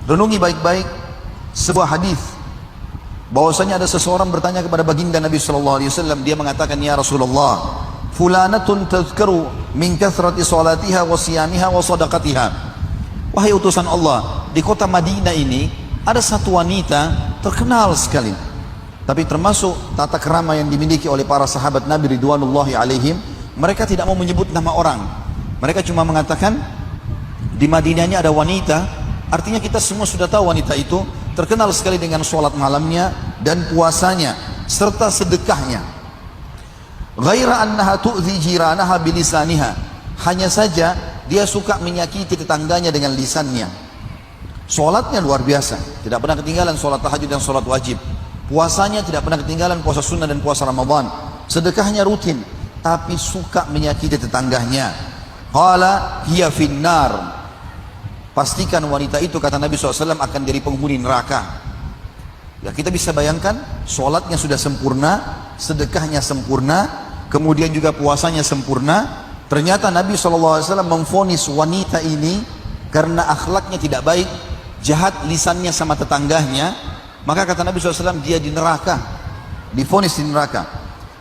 Renungi baik-baik sebuah hadis bahwasanya ada seseorang bertanya kepada baginda Nabi sallallahu alaihi wasallam. Dia mengatakan, "Ya Rasulullah, fulanatun tazkaru min kathrati salatiha wa siyamiha wa sadaqatiha." Wahai utusan Allah, di kota Madinah ini ada satu wanita terkenal sekali. Tapi termasuk tata kerama yang dimiliki oleh para sahabat Nabi ridwanullahi alaihim, mereka tidak mau menyebut nama orang. Mereka cuma mengatakan di Madinah ini ada wanita. Artinya kita semua sudah tahu wanita itu terkenal sekali dengan sholat malamnya dan puasanya serta sedekahnya. Ghaira annaha tu'zi jiranaha bilisaniha. Hanya saja dia suka menyakiti tetangganya dengan lisannya. Sholatnya luar biasa, tidak pernah ketinggalan sholat tahajud dan sholat wajib. Puasanya tidak pernah ketinggalan puasa sunnah dan puasa Ramadan. Sedekahnya rutin, tapi suka menyakiti tetangganya. Qala hiya finnar. Pastikan wanita itu, kata Nabi SAW, akan jadi penghuni neraka. Ya, kita bisa bayangkan, sholatnya sudah sempurna, sedekahnya sempurna, kemudian juga puasanya sempurna. Ternyata Nabi SAW memvonis wanita ini karena akhlaknya tidak baik, jahat lisannya sama tetangganya. Maka kata Nabi SAW, dia di neraka, divonis di neraka.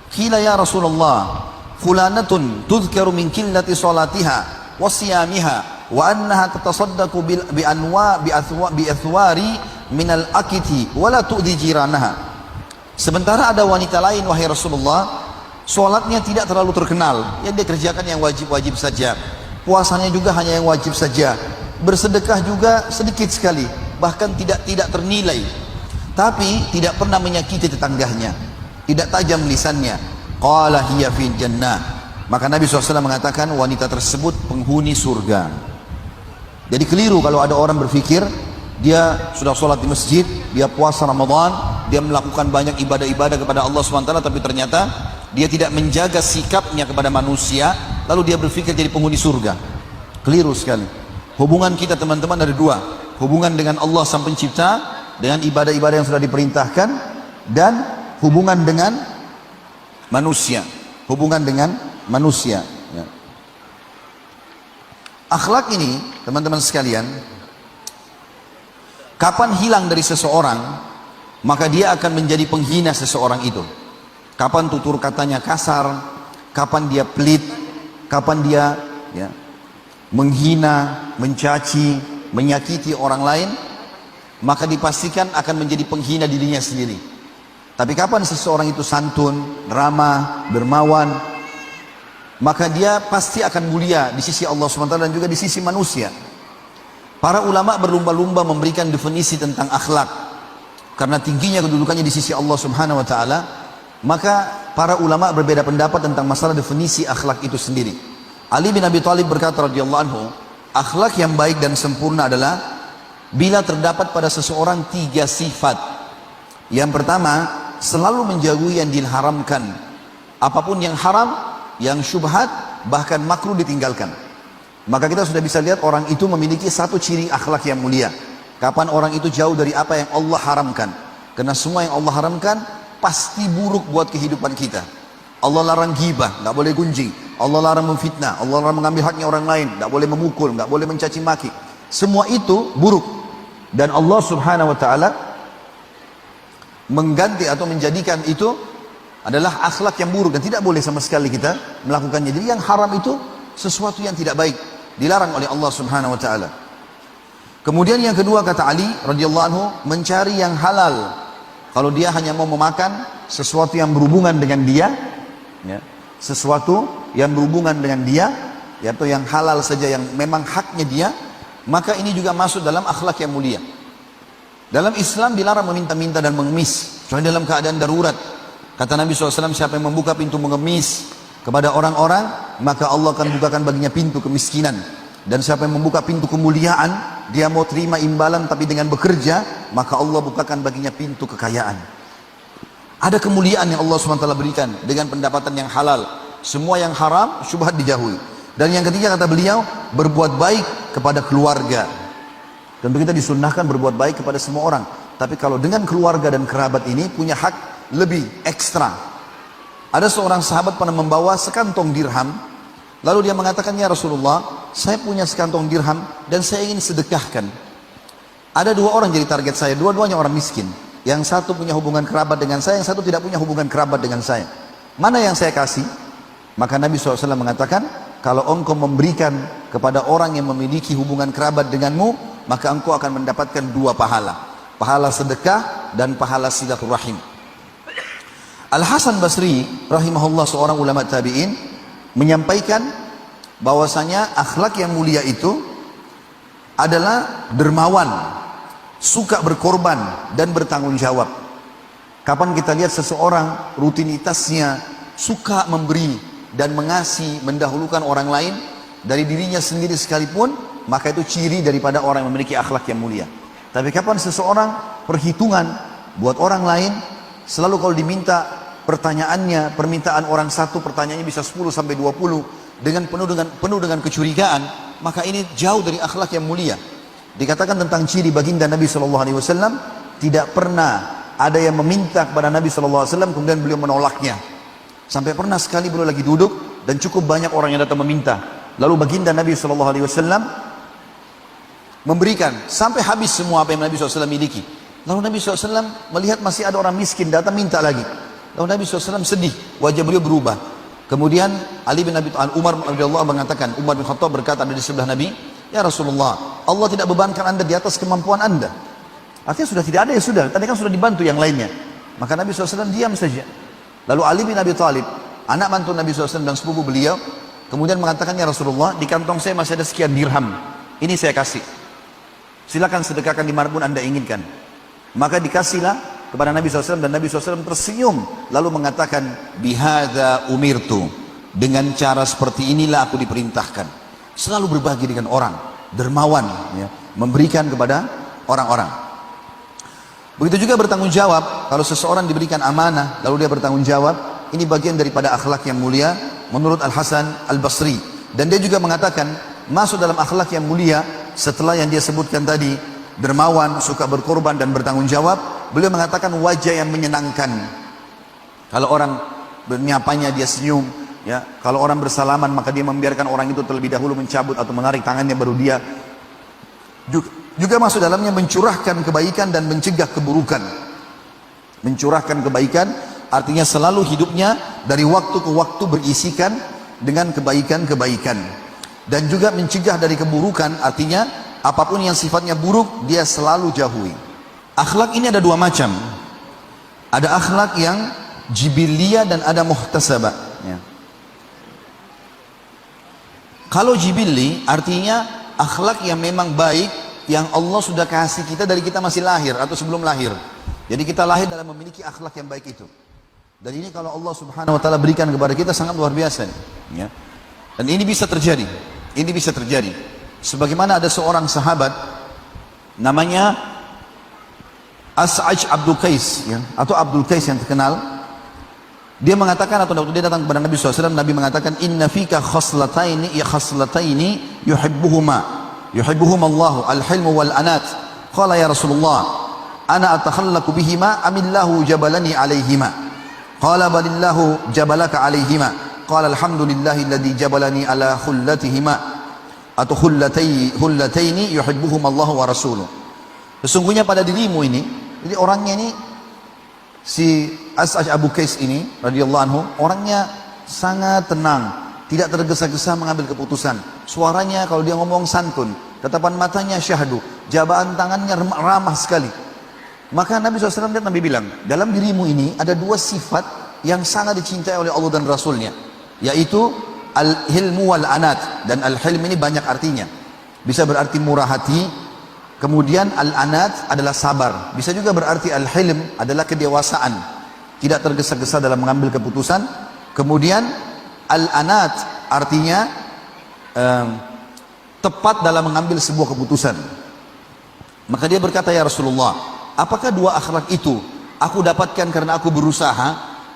Qila ya Rasulullah, fulanatun tudhkaru min qillati salatiha wa siyamiha wa annaha tatasaddaqu bi athwari minal akiti wa la tu'dhi jiranaha. Sementara ada wanita lain, wahai Rasulullah, sholatnya tidak terlalu terkenal, yang dia kerjakan yang wajib-wajib saja, puasanya juga hanya yang wajib saja, bersedekah juga sedikit sekali, bahkan tidak ternilai, tapi tidak pernah menyakiti tetangganya, tidak tajam lisannya. Qala hiya fil jannah. Maka Nabi SAW mengatakan wanita tersebut penghuni surga. Jadi keliru kalau ada orang berpikir dia sudah sholat di masjid, dia puasa Ramadan, dia melakukan banyak ibadah-ibadah kepada Allah SWT, tapi ternyata dia tidak menjaga sikapnya kepada manusia, lalu dia berpikir jadi penghuni surga. Keliru sekali. Hubungan kita teman-teman ada dua, hubungan dengan Allah Sang Pencipta, dengan ibadah-ibadah yang sudah diperintahkan, dan hubungan dengan manusia. Hubungan dengan manusia. Ya. Akhlak ini, teman-teman sekalian, kapan hilang dari seseorang, maka dia akan menjadi penghina seseorang itu. Kapan tutur katanya kasar, kapan dia pelit, kapan dia menghina, mencaci, menyakiti orang lain, maka dipastikan akan menjadi penghina dirinya sendiri. Tapi kapan seseorang itu santun, ramah, dermawan, maka dia pasti akan mulia di sisi Allah SWT dan juga di sisi manusia. Para ulama berlumba-lumba memberikan definisi tentang akhlak. Karena tingginya kedudukannya di sisi Allah Subhanahu wa Ta'ala, maka para ulama berbeda pendapat tentang masalah definisi akhlak itu sendiri. Ali bin Abi Thalib berkata radhiyallahu anhu, akhlak yang baik dan sempurna adalah bila terdapat pada seseorang tiga sifat. Yang pertama, selalu menjauhi yang diharamkan. Apapun yang haram, yang syubhat, bahkan makruh ditinggalkan. Maka kita sudah bisa lihat orang itu memiliki satu ciri akhlak yang mulia. Kapan orang itu jauh dari apa yang Allah haramkan. Karena semua yang Allah haramkan pasti buruk buat kehidupan kita. Allah larang ghibah, nggak boleh gunjing. Allah larang memfitnah, Allah larang mengambil haknya orang lain, nggak boleh memukul, nggak boleh mencaci maki. Semua itu buruk. Dan Allah Subhanahu wa Ta'ala mengganti atau menjadikan itu adalah akhlak yang buruk dan tidak boleh sama sekali kita melakukannya. Jadi yang haram itu sesuatu yang tidak baik, dilarang oleh Allah Subhanahu wa Ta'ala. Kemudian yang kedua, kata Ali radhiyallahu anhu, mencari yang halal. Kalau dia hanya mau memakan sesuatu yang berhubungan dengan dia, ya, sesuatu yang berhubungan dengan dia, atau yang halal saja yang memang haknya dia, maka ini juga masuk dalam akhlak yang mulia. Dalam Islam dilarang meminta-minta dan mengemis, kecuali dalam keadaan darurat. Kata Nabi SAW, siapa yang membuka pintu mengemis kepada orang-orang, maka Allah akan bukakan baginya pintu kemiskinan. Dan siapa yang membuka pintu kemuliaan, dia mau terima imbalan tapi dengan bekerja, maka Allah bukakan baginya pintu kekayaan. Ada kemuliaan yang Allah SWT berikan dengan pendapatan yang halal. Semua yang haram, syubhat dijauhi. Dan yang ketiga, kata beliau, berbuat baik kepada keluarga. Tentu kita disunnahkan berbuat baik kepada semua orang. Tapi kalau dengan keluarga dan kerabat ini punya hak lebih ekstra. Ada seorang sahabat pernah membawa sekantong dirham, lalu dia mengatakan, ya Rasulullah, saya punya sekantong dirham dan saya ingin sedekahkan. Ada dua orang jadi target saya, dua-duanya orang miskin. Yang satu punya hubungan kerabat dengan saya, yang satu tidak punya hubungan kerabat dengan saya. Mana yang saya kasih? Maka Nabi SAW mengatakan, kalau engkau memberikan kepada orang yang memiliki hubungan kerabat denganmu, maka engkau akan mendapatkan dua pahala. Pahala sedekah dan pahala silaturahim. Al-Hasan Basri rahimahullah, seorang ulama tabi'in, menyampaikan bahwasanya akhlak yang mulia itu adalah dermawan, suka berkorban dan bertanggung jawab. Kapan kita lihat seseorang rutinitasnya suka memberi dan mengasihi, mendahulukan orang lain dari dirinya sendiri sekalipun, maka itu ciri daripada orang yang memiliki akhlak yang mulia. Tapi kapan seseorang perhitungan buat orang lain, selalu kalau diminta pertanyaannya, permintaan orang satu, pertanyaannya bisa 10 sampai 20 dengan penuh dengan kecurigaan, maka ini jauh dari akhlak yang mulia. Dikatakan tentang ciri baginda Nabi SAW, tidak pernah ada yang meminta kepada Nabi SAW kemudian beliau menolaknya. Sampai pernah sekali beliau lagi duduk dan cukup banyak orang yang datang meminta, lalu baginda Nabi SAW memberikan sampai habis semua apa yang Nabi SAW miliki. Lalu Nabi SAW melihat masih ada orang miskin datang minta lagi. Lalu Nabi SAW sedih, wajah beliau berubah. Kemudian Umar radhiyallahu mengatakan, Umar bin Khattab berkata di sebelah Nabi, ya Rasulullah, Allah tidak bebankan anda di atas kemampuan anda. Artinya sudah tidak ada, ya sudah, tadi kan sudah dibantu yang lainnya. Maka Nabi SAW diam saja. Lalu Ali bin Abi Thalib, anak mantu Nabi SAW dan sepupu beliau, kemudian mengatakan, ya Rasulullah, di kantong saya masih ada sekian dirham, ini saya kasih, silakan sedekahkan dimanapun anda inginkan. Maka dikasihlah kepada Nabi SAW dan Nabi SAW tersenyum lalu mengatakan, bihadza umirtu, dengan cara seperti inilah aku diperintahkan. Selalu berbagi dengan orang, dermawan, ya, memberikan kepada orang-orang. Begitu juga bertanggung jawab. Kalau seseorang diberikan amanah lalu dia bertanggung jawab, ini bagian daripada akhlak yang mulia menurut Al-Hasan Al-Basri. Dan dia juga mengatakan masuk dalam akhlak yang mulia setelah yang dia sebutkan tadi, dermawan, suka berkorban dan bertanggung jawab, beliau mengatakan wajah yang menyenangkan. Kalau orang menyapanya dia senyum, ya. Kalau orang bersalaman maka dia membiarkan orang itu terlebih dahulu mencabut atau menarik tangannya baru dia. Juga masuk dalamnya mencurahkan kebaikan dan mencegah keburukan. Mencurahkan kebaikan artinya selalu hidupnya dari waktu ke waktu berisikan dengan kebaikan-kebaikan. Dan juga mencegah dari keburukan artinya apapun yang sifatnya buruk dia selalu jauhi. Akhlak ini ada dua macam. Ada akhlak yang jibiliyah dan ada muhtasabah, ya. Kalau jibilli artinya akhlak yang memang baik, yang Allah sudah kasih kita dari kita masih lahir atau sebelum lahir. Jadi kita lahir dalam memiliki akhlak yang baik itu. Dan ini kalau Allah Subhanahu wa taala berikan kepada kita sangat luar biasa, ya. Dan ini bisa terjadi. Ini bisa terjadi. Sebagaimana ada seorang sahabat namanya As'aj Abdul Qais, ya, atau Abdul Qais yang terkenal. Dia mengatakan, atau waktu dia datang kepada Nabi SAW, Nabi mengatakan, inna fika khaslataini yuhibbuhuma Allahu al-hilmu wal anat. Qala ya Rasulullah, ana atakhallaku bihima amillahu jabalani alaihima. Qala balillahu jabalaka alaihima. Qala alhamdulillahi alladhi jabalani ala khullatihima atau khullataini yuhibbuhum Allah wa rasuluh. Sesungguhnya pada dirimu ini, jadi orangnya ini si As'aj Abu Qais ini radhiyallahu anhu, orangnya sangat tenang, tidak tergesa-gesa mengambil keputusan. Suaranya kalau dia ngomong santun, tatapan matanya syahdu, jabahan tangannya ramah sekali. Maka Nabi SAW dan Nabi bilang, dalam dirimu ini ada dua sifat yang sangat dicintai oleh Allah dan Rasulnya, yaitu al-hilmu wal anat. Dan al-hilm ini banyak artinya, bisa berarti murah hati, kemudian al-anat adalah sabar, bisa juga berarti al-hilm adalah kedewasaan, tidak tergesa-gesa dalam mengambil keputusan. Kemudian al-anat artinya tepat dalam mengambil sebuah keputusan. Maka dia berkata, ya Rasulullah, apakah dua akhlak itu aku dapatkan karena aku berusaha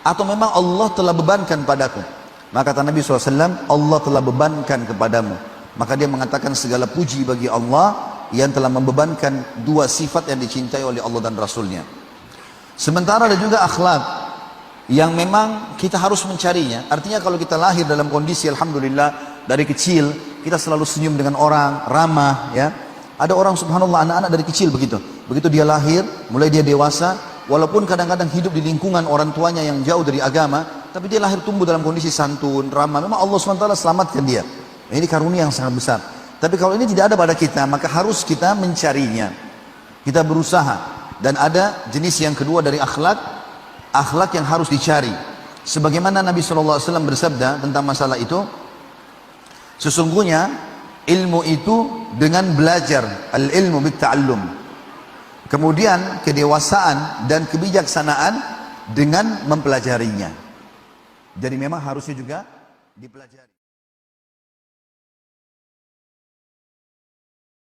atau memang Allah telah bebankan padaku? Maka kata Nabi SAW, Allah telah bebankan kepadamu. Maka dia mengatakan segala puji bagi Allah yang telah membebankan dua sifat yang dicintai oleh Allah dan Rasulnya. Sementara ada juga akhlak yang memang kita harus mencarinya. Artinya kalau kita lahir dalam kondisi alhamdulillah dari kecil kita selalu senyum dengan orang, ramah, ya, Ada orang subhanallah anak-anak dari kecil begitu. Begitu dia lahir, mulai dia dewasa, walaupun kadang-kadang hidup di lingkungan orang tuanya yang jauh dari agama, tapi dia lahir tumbuh dalam kondisi santun, ramah. Memang Allah SWT selamatkan dia. Ini karunia yang sangat besar. Tapi kalau ini tidak ada pada kita, maka harus kita mencarinya. Kita berusaha. Dan ada jenis yang kedua dari akhlak, akhlak yang harus dicari. Sebagaimana Nabi SAW bersabda tentang masalah itu, sesungguhnya ilmu itu dengan belajar, al-ilmu bit-ta'allum. Kemudian kedewasaan dan kebijaksanaan dengan mempelajarinya. Jadi memang harusnya juga dipelajari.